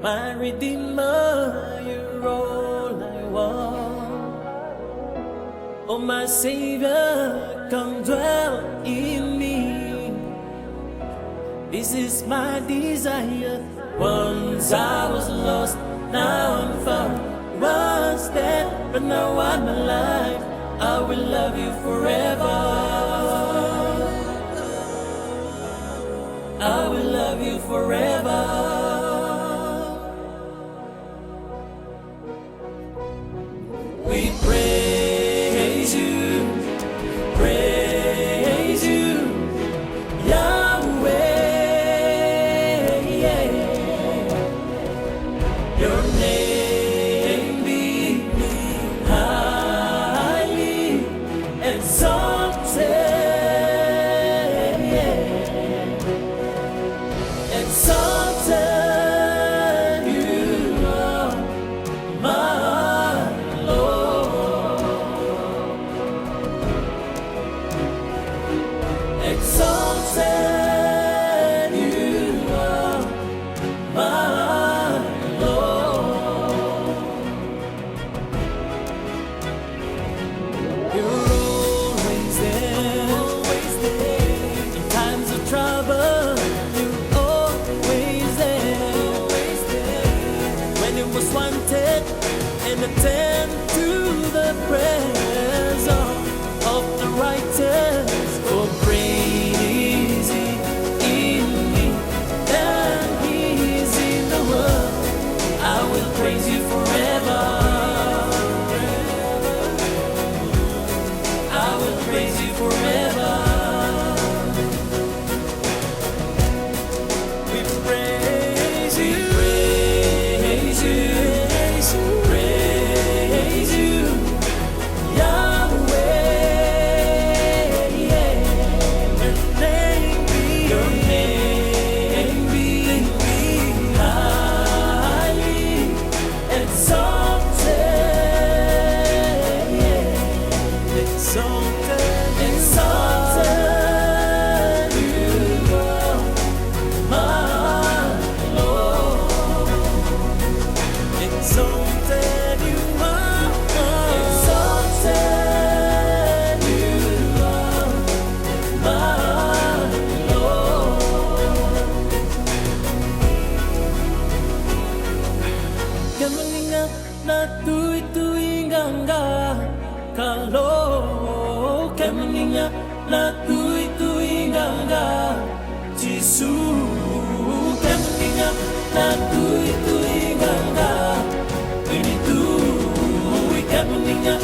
my Redeemer, you're all I want. Oh, my Savior, come dwell in me. This is my desire. Once I was lost, now I'm found. Was dead, but now I'm alive. I will love you forever. I will love you forever. We praise you, Yahweh. Yeah. Your name be highly exalted. Exalted you are, my Lord. Exalted you are, my Lord. You're always there in times of trouble. Was wanted and attend to the prayers of the righteous. For great is He in me, and He is in the world. I will praise you forever. I will praise you forever. We praise you. Exalted you are, my Lord. Exalted you are, exalted you are, my Lord. Kamalinga na tuwi-tuwing hangga kalo. Kamalinga na tuwi-tuwing hangga Jisu. Kamalinga na tuwi-tuwing hangga Winnie tu. Kamalinga